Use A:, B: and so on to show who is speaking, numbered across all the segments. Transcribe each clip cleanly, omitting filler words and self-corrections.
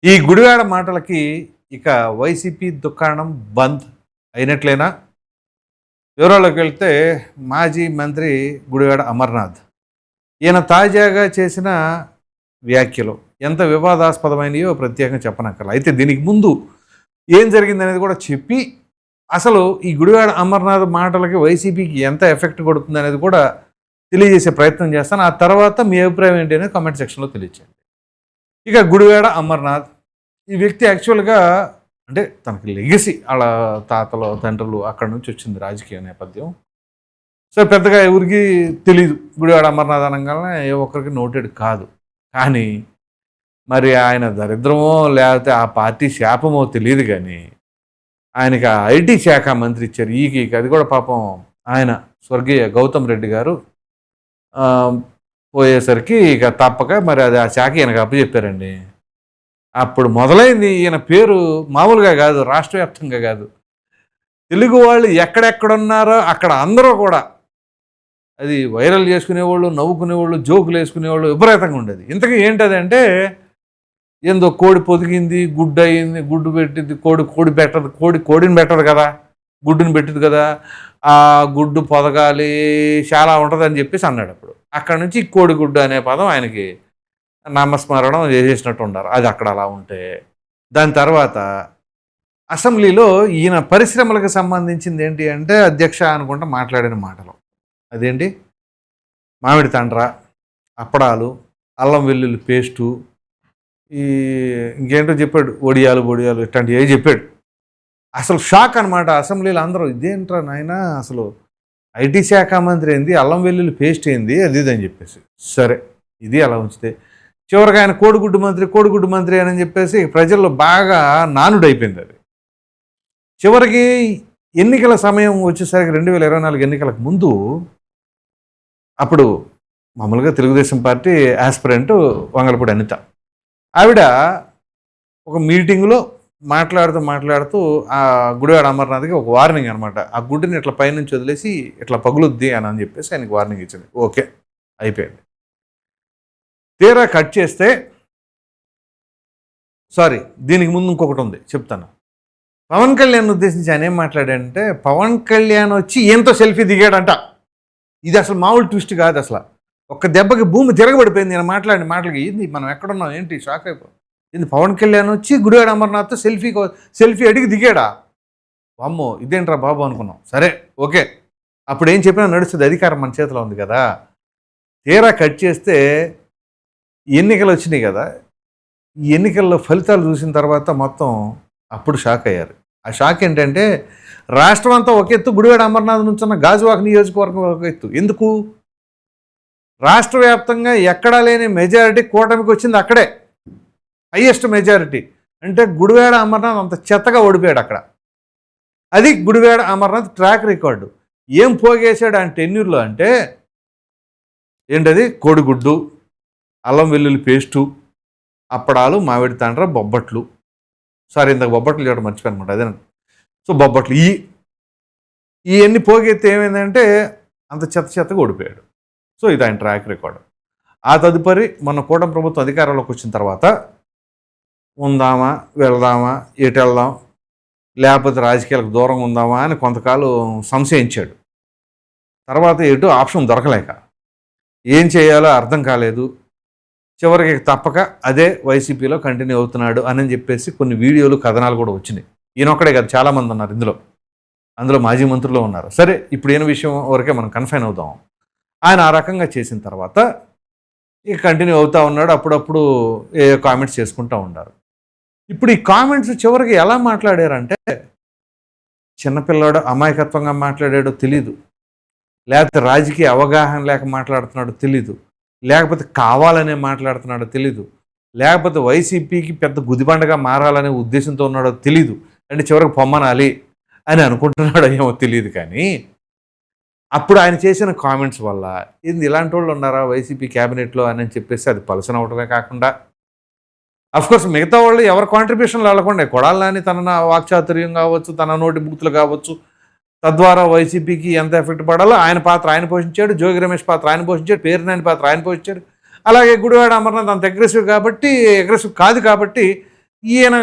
A: ఈ గుడివాడ మాటలకి ఇక వైసీపీ దుకాణం బంద్ అయినట్లేనా? వివరాల్లోకి వెళ్తే మాజీ మంత్రి గుడివాడ అమర్నాథ్ ఈయన తాజాగా చేసిన వ్యాఖ్యలు ఎంత వివాదాస్పదమైనయో ప్రత్యేకంగా చెప్పనక్కర్లా. అయితే దీనికి ముందు ఏం జరిగిందనేది కూడా చెప్పి అసలు ఈ గుడివాడ అమర్నాథ్ మాటలకి వైసీపీకి ఎంత ఎఫెక్ట్ కొడుతుంది అనేది కూడా తెలియజేసే ప్రయత్నం చేస్తాను. ఆ తర్వాత మీ అభిప్రాయం ఏంటి అనేది కామెంట్ సెక్షన్లో తెలియచేయండి. ఇక గుడివాడ అమర్నాథ్ ఈ వ్యక్తి యాక్చువల్గా అంటే తనకి లెగసీ వాళ్ళ తాతలు తండ్రులు అక్కడి నుంచి వచ్చింది రాజకీయ నేపథ్యం. సో పెద్దగా ఎవరికి తెలియదు గుడివాడ అమర్నాథ్ అనగానే ఏ ఒక్కరికి నోటెడ్ కాదు. కానీ మరి ఆయన దరిద్రమో లేకపోతే ఆ పార్టీ శాపమో తెలియదు, కానీ ఆయనకి ఆ ఐటీ శాఖ మంత్రి ఇచ్చారు. అది కూడా పాపం ఆయన స్వర్గీయ గౌతమ్ రెడ్డి గారు పోయేసరికి ఇక తప్పక మరి అది ఆ శాఖ ఈయనకు అప్పచెప్పారండి. అప్పుడు మొదలైంది ఈయన పేరు మామూలుగా కాదు, రాష్ట్ర వ్యాప్తంగా కాదు, తెలుగు వాళ్ళు ఎక్కడెక్కడున్నారో అక్కడ అందరూ కూడా అది వైరల్ చేసుకునేవాళ్ళు, నవ్వుకునేవాళ్ళు, జోకులు వేసుకునేవాళ్ళు విపరీతంగా ఉండేది. ఇంతకీ ఏంటది అంటే ఏందో కోడి పొదిగింది, గుడ్డు అయింది, గుడ్డు పెట్టింది, కోడి పెట్టదు, కోడిని పెట్టదు కదా, గుడ్డుని పెట్టింది కదా, ఆ గుడ్డు పొదగాలి చాలా ఉంటుందని చెప్పేసి అన్నాడు. అప్పుడు అక్కడ నుంచి కోడిగుడ్డు అనే పదం ఆయనకి నామస్మరణం చేసేసినట్టు ఉన్నారు. అది అక్కడ అలా ఉంటే దాని తర్వాత అసెంబ్లీలో ఈయన పరిశ్రమలకు సంబంధించింది ఏంటి అంటే అధ్యక్ష అనుకుంటా మాట్లాడిన మాటలు అదేంటి మామిడి తండ్ర, అప్పడాలు, అల్లం వెల్లుల్లి పేస్టు, ఈ ఇంకేంటో చెప్పాడు, ఒడియాలు ఇట్లాంటివి ఏ చెప్పాడు. అసలు షాక్ అనమాట అసెంబ్లీలో అందరూ. ఇదేంట్రా నాయన, అసలు ఐటీ శాఖ మంత్రి ఏంది, అల్లం వెల్లుల్లి పేస్ట్ ఏంది, అది ఇది అని చెప్పేసి. సరే ఇది అలా ఉంచితే చివరికి ఆయన కోడిగుడ్డు మంత్రి అని చెప్పేసి ప్రజల్లో బాగా నానుడైపోయింది. అది చివరికి ఎన్నికల సమయం వచ్చేసరికి 2024 ఎన్నికలకు ముందు అప్పుడు మామూలుగా తెలుగుదేశం పార్టీ ఆస్పిరెంట్ వంగలపూడి అనిత ఆవిడ ఒక మీటింగ్లో మాట్లాడుతూ ఆ గుడివాడ అమర్నాథ్కి ఒక వార్నింగ్ అనమాట. ఆ గుడ్డుని ఇట్లా పైనుంచి వదిలేసి ఇట్లా పగులుద్ది అని చెప్పేసి ఆయనకి వార్నింగ్ ఇచ్చింది. ఓకే అయిపోయింది. తీరా కట్ చేస్తే దీనికి ముందు ఇంకొకటి ఉంది చెప్తాను. పవన్ కళ్యాణ్ ఉద్దేశించి ఆయన ఏం మాట్లాడాడంటే పవన్ కళ్యాణ్ వచ్చి ఏంతో సెల్ఫీ దిగాడంట. ఇది అసలు మామూలు ట్విస్ట్ కాదు. అసలు ఒక్క దెబ్బకి భూమి తిరగబడిపోయింది నేను మాట్లాడిన మాటలకి. ఏంది మనం ఎక్కడున్నాం ఏంటి షాక్ అయిపోయింది. ఏంది పవన్ కళ్యాణ్ వచ్చి గుడివాడ అమర్నాథ్తో సెల్ఫీ అడిగి దిగాడా? అమ్మో ఇదేంట్రా బాబు అనుకున్నాం. సరే ఓకే, అప్పుడు ఏం చెప్పినా నడుస్తుంది, అధికారం మన చేతిలో ఉంది కదా. తీరా కట్ చేస్తే ఎన్నికలు వచ్చినాయి కదా, ఈ ఎన్నికల్లో ఫలితాలు చూసిన తర్వాత మొత్తం అప్పుడు షాక్ అయ్యారు. ఆ షాక్ ఏంటంటే రాష్ట్రం అంతా ఒక ఎత్తు, గుడివాడ అమర్నాథ్ నుంచి ఉన్న గాజువాక నియోజకవర్గం ఒక ఎత్తు. ఎందుకు? రాష్ట్ర వ్యాప్తంగా ఎక్కడా లేని మెజారిటీ కూటమికి వచ్చింది అక్కడే, హైయెస్ట్ మెజారిటీ. అంటే గుడివాడ అమర్నాథ్ అంత చెత్తగా ఓడిపోయాడు అక్కడ. అది గుడివాడ అమర్నాథ్ ట్రాక్ రికార్డు. ఏం పోగేశాడు ఆయన టెన్యూర్లో అంటే ఏంటది, కోడిగుడ్డు, అల్లం వెల్లుల్లి పేస్టు, అప్పడాలు, మామిడి తండ్ర, బొబ్బట్లు. ఇంతకు బొబ్బట్లు చేయడం మర్చిపోయాను అనమాట. అదేనండి. సో బొబ్బట్లు ఇవన్నీ పోగెత్తి ఏమైందంటే అంత చెత్తగా ఓడిపోయాడు. సో ఇది ఆయన ట్రాక్ రికార్డు. ఆ తదుపరి మన కూటమి ప్రభుత్వం అధికారంలోకి వచ్చిన తర్వాత ఉందామా, వెళదామా, ఎటు వెళ్దాం, లేకపోతే రాజకీయాలకు దూరంగా ఉందామా అని కొంతకాలం సంశయించాడు. తర్వాత ఎటు ఆప్షన్ దొరకలేక ఏం చేయాలో అర్థం కాలేదు. చివరికి తప్పక అదే వైసీపీలో కంటిన్యూ అవుతున్నాడు అని చెప్పేసి కొన్ని వీడియోలు, కథనాలు కూడా వచ్చినాయి. ఈయనొక్కడే కాదు, చాలామంది ఉన్నారు అందులో మాజీ మంత్రులు ఉన్నారు. సరే ఇప్పుడు ఈయన విషయం వరకే మనం కన్ఫైన్ అవుదాం. ఆయన ఆ రకంగా చేసిన తర్వాత ఇక కంటిన్యూ అవుతూ ఉన్నాడు. అప్పుడప్పుడు ఏ కామెంట్స్ చేసుకుంటూ ఉన్నారు. ఇప్పుడు ఈ కామెంట్స్ చివరికి ఎలా మాట్లాడారంటే చిన్నపిల్లాడు అమాయకత్వంగా మాట్లాడాడో తెలీదు, లేకపోతే రాజకీయ అవగాహన లేక మాట్లాడుతున్నాడో తెలీదు, లేకపోతే కావాలనే మాట్లాడుతున్నాడో తెలీదు, లేకపోతే వైసీపీకి పెద్ద గుదిబండగా మారాలనే ఉద్దేశంతో ఉన్నాడో తెలీదు, అంటే చివరికి పొమ్మనాలి అని అనుకుంటున్నాడో ఏమో తెలియదు. కానీ అప్పుడు ఆయన చేసిన కామెంట్స్ వల్ల ఇది ఇలాంటి వాళ్ళు ఉన్నారా వైసీపీ క్యాబినెట్లో అని చెప్పేసి అది పలసన అవటమే కాకుండా అఫ్కోర్స్ మిగతా వాళ్ళు ఎవరి కాంట్రిబ్యూషన్లు వెళ్ళకుండా కొడాలని తన వాక్చాతుర్యం కావచ్చు, తన నోటి బూతులు కావచ్చు, తద్వారా వైసీపీకి ఎంత ఎఫెక్ట్ పడాలో ఆయన పాత్ర ఆయన పోషించాడు, జోగి రమేష్ పాత్ర ఆయన పోషించాడు, పేరునాని పాత్ర ఆయన పోషించాడు. అలాగే గుడివాడ అమర్నాథ్ అంత అగ్రెసివ్ కాదు కాబట్టి ఈయన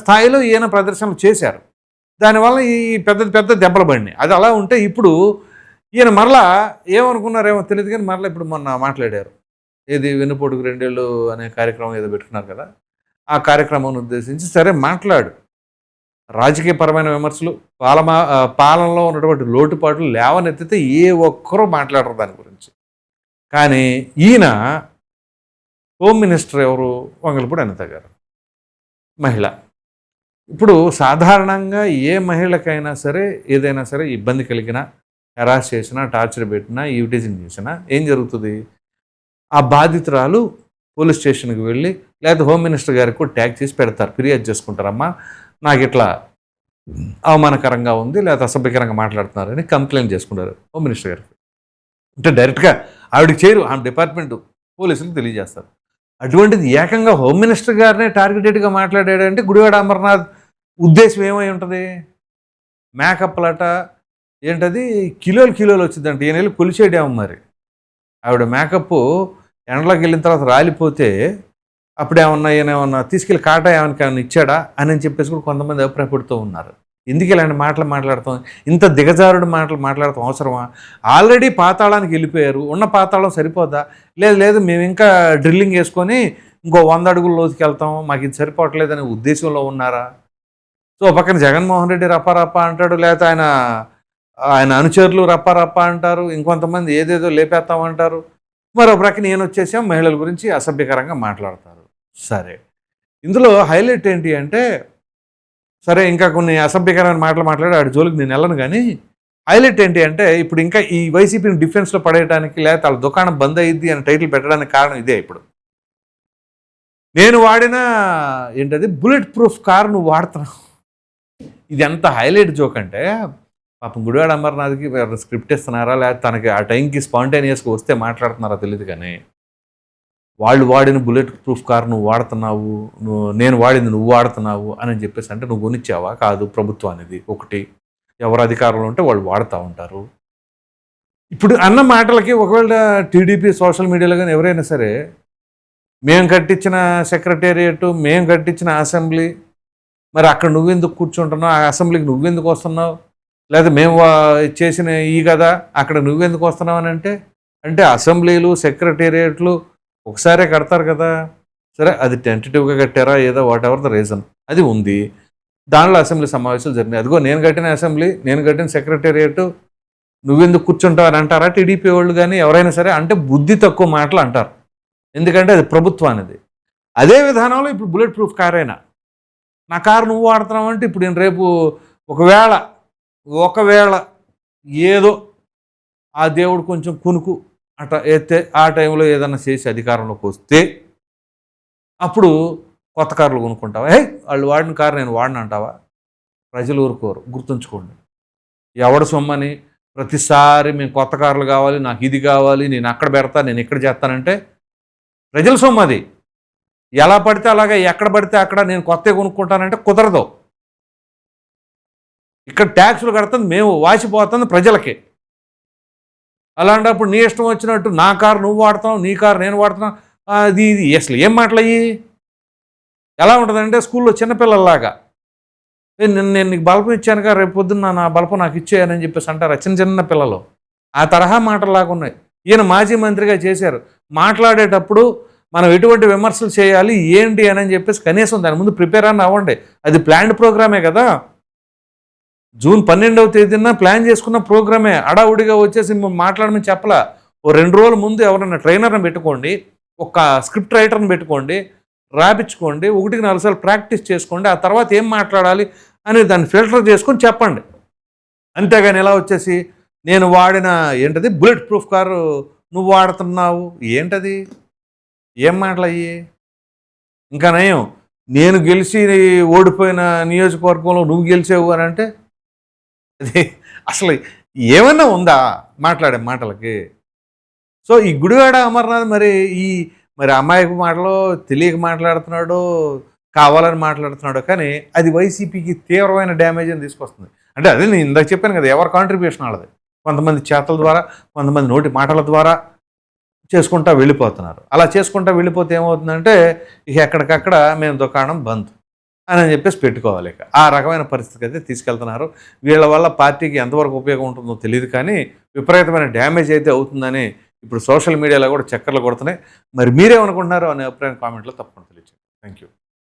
A: స్థాయిలో ఈయన ప్రదర్శనలు చేశారు. దానివల్ల ఈ పెద్ద పెద్ద దెబ్బలు పడినాయి. అది అలా ఉంటే ఇప్పుడు ఈయన మరలా ఏమనుకున్నారేమో తెలియదు కానీ మరలా ఇప్పుడు మొన్న మాట్లాడారు. ఏది వెన్నుపోటుకు 2 ఏళ్ళు అనే కార్యక్రమం ఏదో పెట్టుకున్నారు కదా! ఆ కార్యక్రమాన్ని ఉద్దేశించి సరే మాట్లాడు. రాజకీయపరమైన విమర్శలు, పాలనలో ఉన్నటువంటి లోటుపాట్లు లేవనెత్తితే ఏ ఒక్కరూ మాట్లాడరు దాని గురించి. కానీ ఈయన హోమ్ మినిస్టర్ ఎవరు? వంగలపూడి అనిత గారు, మహిళ. ఇప్పుడు సాధారణంగా ఏ మహిళకైనా సరే ఏదైనా సరే ఇబ్బంది కలిగినా, హెరాస్ చేసినా, టార్చర్ పెట్టినా, ఈవిటీజింగ్ చేసినా ఏం జరుగుతుంది? ఆ బాధితురాలు పోలీస్ స్టేషన్కి వెళ్ళి లేకపోతే హోమ్ మినిస్టర్ గారికి కూడా ట్యాగ్ చేసి పెడతారు, ఫిర్యాదు చేసుకుంటారమ్మా నాకు ఇట్లా అవమానకరంగా ఉంది లేకపోతే అసభ్యకరంగా మాట్లాడుతున్నారని కంప్లైంట్ చేసుకుంటారు హోమ్ మినిస్టర్ గారికి. అంటే డైరెక్ట్గా ఆవిడకి చేయరు, ఆమె డిపార్ట్మెంట్ పోలీసులకు తెలియజేస్తారు. అటువంటిది ఏకంగా హోమ్ మినిస్టర్ గారినే టార్గెటెడ్గా మాట్లాడాడంటే గుడివాడ అమర్నాథ్ ఉద్దేశం ఏమై ఉంటుంది? మేకప్లట ఏంటది కిలోలు వచ్చిందంట. ఈయన వెళ్ళి కొలిచేయడేమో మరి. ఆవిడ మేకప్ ఎండలోకి వెళ్ళిన తర్వాత రాలిపోతే అప్పుడేమన్నా ఈయనేమన్నా తీసుకెళ్ళి కాటా ఏమైనా ఇచ్చాడా అని చెప్పేసి కూడా కొంతమంది అభిప్రాయపడుతూ ఉన్నారు. ఎందుకు ఇలాంటి మాటలు మాట్లాడతాం? ఇంత దిగజారుడు మాటలు మాట్లాడతాం అవసరమా? ఆల్రెడీ పాతాళానికి వెళ్ళిపోయారు, ఉన్న పాతాళం సరిపోదా? లేదు మేము ఇంకా డ్రిల్లింగ్ వేసుకొని ఇంకో 100 అడుగుల లోతుకి వెళ్తాం, మాకు ఇది సరిపోవట్లేదనే ఉద్దేశంలో ఉన్నారా? సో పక్కన జగన్మోహన్ రెడ్డి రప్ప అంటాడు, లేకపోతే ఆయన అనుచరులు రప్ప అంటారు, ఇంకొంతమంది ఏదేదో లేపేస్తామంటారు. మరో ప్రక్కన ఈయన వచ్చేసాం మహిళల గురించి అసభ్యకరంగా మాట్లాడతారు. సరే, ఇందులో హైలైట్ ఏంటి అంటే, సరే ఇంకా కొన్ని అసభ్యకరమైన మాటలు మాట్లాడి ఆడి జోలికి నేను వెళ్ళను, కానీ హైలైట్ ఏంటి అంటే ఇప్పుడు ఇంకా ఈ వైసీపీని డిఫెన్స్లో పడేయడానికి లేకపోతే వాళ్ళ దుకాణం బంద్ అయ్యిద్ది అని టైటిల్ పెట్టడానికి కారణం ఇదే. ఇప్పుడు నేను వాడిన ఏంటది బుల్లెట్ ప్రూఫ్ కారు నువ్వు వాడుతున్నావు. ఇది ఎంత హైలైట్ జోక్ అంటే, పాపం గుడివాడ అమర్నాథ్కి స్క్రిప్ట్ ఇస్తున్నారా లేకపోతే తనకి ఆ టైంకి స్పాంటేనియస్గా వస్తే మాట్లాడుతున్నారా తెలియదు, కానీ వాళ్ళు వాడిన బుల్లెట్ ప్రూఫ్ కార్ నువ్వు వాడుతున్నావు, నేను వాడింది నువ్వు వాడుతున్నావు అని చెప్పేసి అంటే నువ్వు కొనిచ్చావా? కాదు, ప్రభుత్వం అనేది ఒకటి, ఎవరు అధికారంలో ఉంటే వాళ్ళు వాడుతూ ఉంటారు. ఇప్పుడు అన్న మాటలకి ఒకవేళ టీడీపీ సోషల్ మీడియాలో కానీ ఎవరైనా సరే మేము కట్టించిన సెక్రటేరియట్, మేము కట్టించిన అసెంబ్లీ, మరి అక్కడ నువ్వెందుకు కూర్చుంటున్నావు, ఆ అసెంబ్లీకి నువ్వెందుకు వస్తున్నావు, లేదా మేము చేసిన ఈ కదా అక్కడ నువ్వెందుకు వస్తున్నావు అని అంటే అసెంబ్లీలు సెక్రటేరియట్లు ఒకసారే కడతారు కదా. సరే, అది టెంటేటివ్గా కట్టారా ఏదో వాట్ ఎవర్ ద రీజన్ అది ఉంది. దానిలో అసెంబ్లీ సమావేశాలు జరిగినాయి. అదిగో నేను కట్టిన అసెంబ్లీ, నేను కట్టిన సెక్రటేరియట్, నువ్వెందుకు కూర్చుంటావు అని అంటారా టీడీపీ వాళ్ళు కానీ ఎవరైనా సరే? అంటే బుద్ధి తక్కువ మాటలు అంటారు, ఎందుకంటే అది ప్రభుత్వం అనేది. అదే విధానంలో ఇప్పుడు బుల్లెట్ ప్రూఫ్ కార్ అయినా నా కారు నువ్వు వాడుతున్నావు అంటే ఇప్పుడు నేను రేపు ఒకవేళ ఏదో ఆ దేవుడు కొంచెం కునుకు అట్లా ఎత్తే ఆ టైంలో ఏదన్నా చేసి అధికారంలోకి వస్తే అప్పుడు కొత్త కార్లు కొనుక్కుంటావా? వాళ్ళు వాడిన కారు నేను వాడిన అంటావా? ప్రజలు ఊరుకోరు, గుర్తుంచుకోండి. ఎవడ సొమ్మని ప్రతిసారి మేము కొత్త కార్లు కావాలి, నాకు ఇది కావాలి, నేను అక్కడ పెడతా, నేను ఇక్కడ చేస్తానంటే ప్రజల సొమ్ము అది. ఎలా పడితే అలాగే ఎక్కడ పడితే అక్కడ నేను కొత్తగా కొనుక్కుంటానంటే కుదరదు. ఇక్కడ ట్యాక్సులు కడుతుంది మేము, వాసిపోతుంది ప్రజలకి. అలాంటప్పుడు నీ ఇష్టం వచ్చినట్టు నా కారు నువ్వు వాడుతున్నావు, నీ కారు నేను వాడుతున్నావు, ఇది అసలు ఏం మాటలయ్యి? ఎలా ఉంటుందంటే స్కూల్లో చిన్నపిల్లల్లాగా, నేను నీకు బల్పం ఇచ్చానుగా, రేపు పొద్దున్న నా బల్పం నాకు ఇచ్చేయని చెప్పేసి అంటారు చిన్న పిల్లలు. ఆ తరహా మాటలాగా ఉన్నాయి. ఈయన మాజీ మంత్రిగా చేశారు. మాట్లాడేటప్పుడు మనం ఎటువంటి విమర్శలు చేయాలి ఏంటి అని చెప్పేసి కనీసం దాని ముందు ప్రిపేర్ అని అవ్వండి. అది ప్లాన్డ్ ప్రోగ్రామే కదా. జూన్ 12వ తేదీన ప్లాన్ చేసుకున్న ప్రోగ్రామే. అడావుడిగా వచ్చేసి మాట్లాడమని చెప్పలా. ఓ 2 రోజుల ముందు ఎవరైనా ట్రైనర్ని పెట్టుకోండి, ఒక స్క్రిప్ట్ రైటర్ని పెట్టుకోండి, రాపించుకోండి, 1-4 సార్లు ప్రాక్టీస్ చేసుకోండి. ఆ తర్వాత ఏం మాట్లాడాలి అని దాన్ని ఫిల్టర్ చేసుకొని చెప్పండి. అంతేగాని ఎలా వచ్చేసి నేను వాడిన ఏంటది బుల్లెట్ ప్రూఫ్ కారు నువ్వు వాడుతున్నావు ఏంటది? ఏం మాటలు అయ్యి? ఇంకా నయం, నేను గెలిచి ఓడిపోయిన నియోజకవర్గంలో నువ్వు గెలిచావు అని అంటే అది అసలు ఏమన్నా ఉందా మాట్లాడే మాటలకి? సో ఈ గుడివాడ అమర్నాథ్ మరి అమాయక మాటలో తెలియక మాట్లాడుతున్నాడు, కావాలని మాట్లాడుతున్నాడు, కానీ అది వైసీపీకి తీవ్రమైన డ్యామేజ్ అని తీసుకొస్తుంది. అంటే అదే నేను ఇందాక చెప్పాను కదా, ఎవరి కాంట్రిబ్యూషన్ వాళ్ళది. కొంతమంది చేతల ద్వారా, కొంతమంది నోటి మాటల ద్వారా చేసుకుంటా వెళ్ళిపోతున్నారు. అలా చేసుకుంటా వెళ్ళిపోతే ఏమవుతుందంటే ఇక ఎక్కడికక్కడ మేము దుకాణం బంద్. అని చెప్పేసి పెట్టుకోవాలి. ఇక ఆ రకమైన పరిస్థితికి అయితే తీసుకెళ్తున్నారు. వీళ్ళ వల్ల పార్టీకి ఎంతవరకు ఉపయోగం ఉంటుందో తెలియదు, కానీ విపరీతమైన డ్యామేజ్ అయితే అవుతుందని ఇప్పుడు సోషల్ మీడియాలో కూడా చక్కర్లు కొడుతున్నాయి. మరి మీరేమనుకుంటున్నారో అనే అభిప్రాయం కామెంట్లో తప్పకుండా తెలియజేయండి. Thank you.